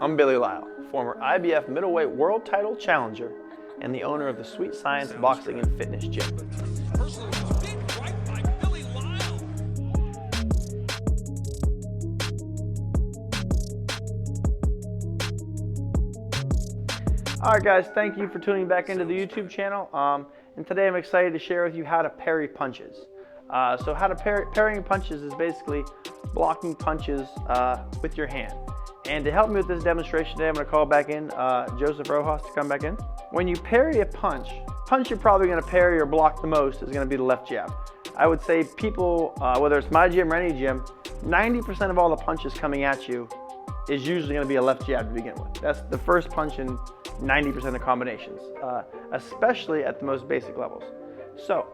I'm Billy Lyell, former IBF Middleweight World Title Challenger and the owner of the Sweet Science Boxing and Fitness Gym. Alright guys, thank you for tuning back into the YouTube channel. And today I'm excited to share with you how to parry punches. So how to parrying punches is basically blocking punches with your hand. And to help me with this demonstration today, I'm going to call back in Joseph Rojas to come back in. When you parry a punch you're probably going to parry or block the most is going to be the left jab. I would say people, whether it's my gym or any gym, 90% of all the punches coming at you is usually going to be a left jab to begin with. That's the first punch in 90% of combinations, especially at the most basic levels. So,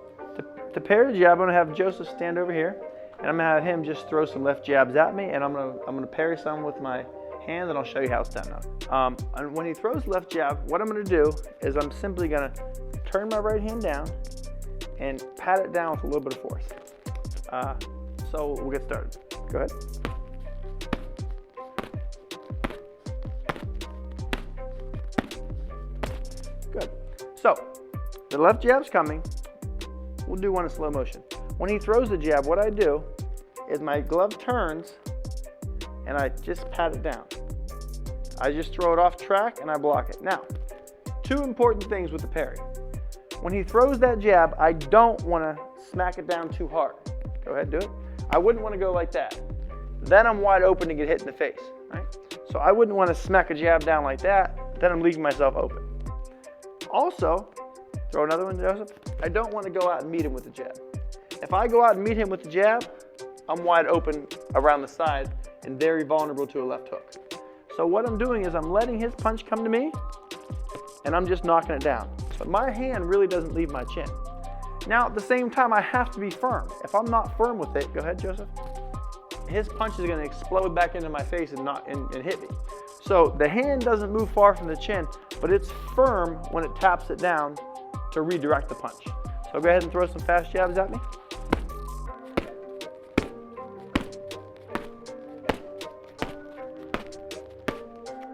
to parry the jab, I'm going to have Joseph stand over here, and I'm going to have him just throw some left jabs at me, and I'm going to parry some with my hand, and I'll show you how it's done now. And when he throws left jab, what I'm going to do is I'm simply going to turn my right hand down and pat it down with a little bit of force. So we'll get started. Go ahead. Good. So, the left jab's coming. We'll do one in slow motion. When he throws the jab, what I do is my glove turns and I just pat it down. I just throw it off track and I block it. Now, two important things with the parry. When he throws that jab, I don't want to smack it down too hard. Go ahead, do it. I wouldn't want to go like that. Then I'm wide open to get hit in the face, right? So I wouldn't want to smack a jab down like that. Then I'm leaving myself open. Also, throw another one, Joseph. I don't want to go out and meet him with the jab. If I go out and meet him with the jab, I'm wide open around the side and very vulnerable to a left hook. So what I'm doing is I'm letting his punch come to me and I'm just knocking it down. But my hand really doesn't leave my chin. Now at the same time, I have to be firm. If I'm not firm with it, go ahead, Joseph. His punch is going to explode back into my face and hit me. So the hand doesn't move far from the chin, but it's firm when it taps it down to redirect the punch. So go ahead and throw some fast jabs at me.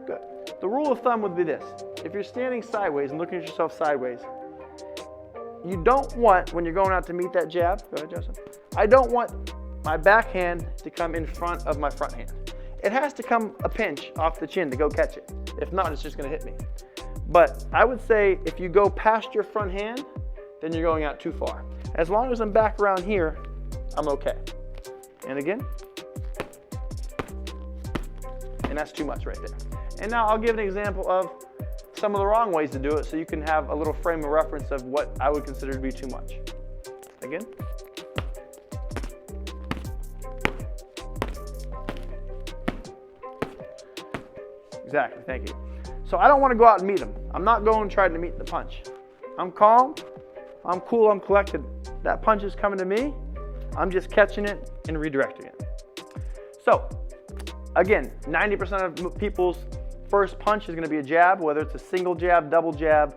Good. The rule of thumb would be this. If you're standing sideways and looking at yourself sideways, you don't want, when you're going out to meet that jab, go ahead, Joseph, I don't want my back hand to come in front of my front hand. It has to come a pinch off the chin to go catch it. If not, it's just going to hit me. But I would say if you go past your front hand, then you're going out too far. As long as I'm back around here, I'm okay. And again. And that's too much right there. And now I'll give an example of some of the wrong ways to do it so you can have a little frame of reference of what I would consider to be too much. Again. Exactly, thank you. So I don't want to go out and meet him. I'm not going trying to meet the punch. I'm calm, I'm cool, I'm collected. That punch is coming to me. I'm just catching it and redirecting it. So, again, 90% of people's first punch is going to be a jab, whether it's a single jab, double jab,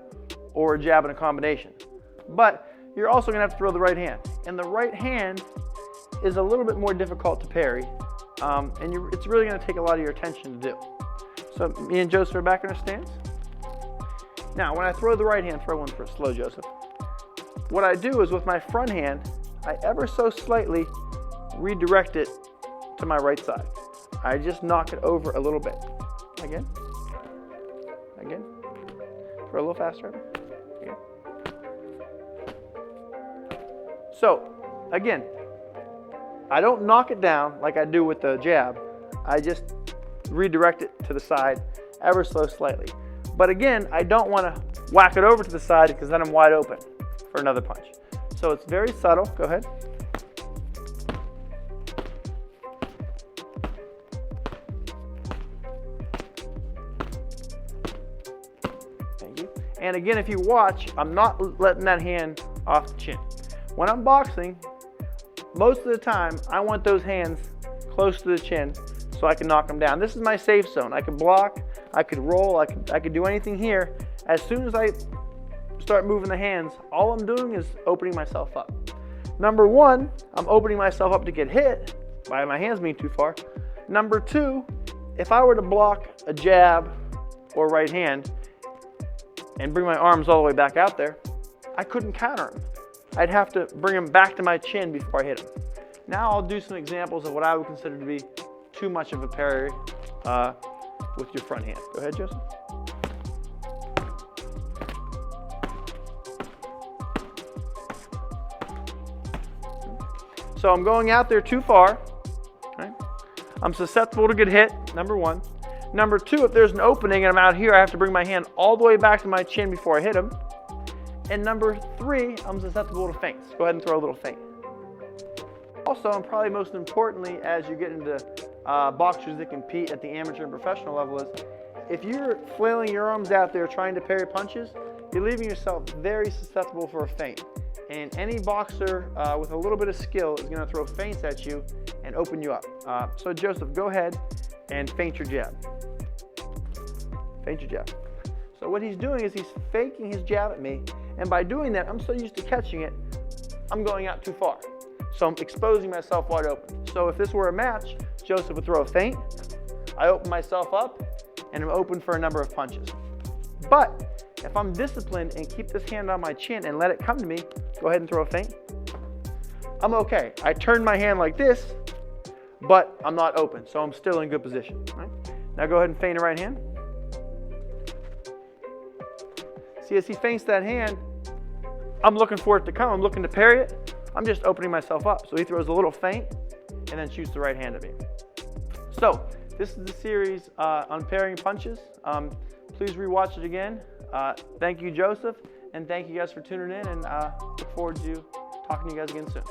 or a jab in a combination. But you're also going to have to throw the right hand. And the right hand is a little bit more difficult to parry. It's really going to take a lot of your attention to do. So me and Joseph are back in our stance. Now, when I throw the right hand, throw one for slow, Joseph. What I do is with my front hand, I ever so slightly redirect it to my right side. I just knock it over a little bit. Again. Again. Throw a little faster. Again. So, again, I don't knock it down like I do with the jab. I just redirect it to the side ever so slightly. But again, I don't want to whack it over to the side because then I'm wide open for another punch. So it's very subtle. Go ahead. Thank you. And again, if you watch, I'm not letting that hand off the chin. When I'm boxing, most of the time, I want those hands close to the chin so I can knock them down. This is my safe zone. I could block, I could roll, I could do anything here. As soon as I start moving the hands, all I'm doing is opening myself up. Number one, I'm opening myself up to get hit by my hands being too far. Number two, if I were to block a jab or right hand and bring my arms all the way back out there, I couldn't counter him. I'd have to bring him back to my chin before I hit him. Now I'll do some examples of what I would consider to be too much of a parry with your front hand. Go ahead, Joseph. So I'm going out there too far. Right? I'm susceptible to get hit, number one. Number two, if there's an opening and I'm out here, I have to bring my hand all the way back to my chin before I hit him. And number three, I'm susceptible to feints. Go ahead and throw a little feint. Also, and probably most importantly, as you get into boxers that compete at the amateur and professional level, is if you're flailing your arms out there trying to parry punches, you're leaving yourself very susceptible for a feint. And any boxer with a little bit of skill is going to throw feints at you and open you up. So Joseph, go ahead and feint your jab. Feint your jab. So what he's doing is he's faking his jab at me, and by doing that, I'm so used to catching it, I'm going out too far. So I'm exposing myself wide open. So if this were a match, Joseph would throw a feint, I open myself up, and I'm open for a number of punches. But if I'm disciplined and keep this hand on my chin and let it come to me, go ahead and throw a feint, I'm okay. I turn my hand like this, but I'm not open, so I'm still in good position. Right? Now go ahead and feint a right hand. See, as he feints that hand, I'm looking for it to come. I'm looking to parry it. I'm just opening myself up. So he throws a little feint and then shoots the right hand at me. So this is the series on parrying punches. Please rewatch it again. Thank you, Joseph, and thank you guys for tuning in, and look forward to talking to you guys again soon.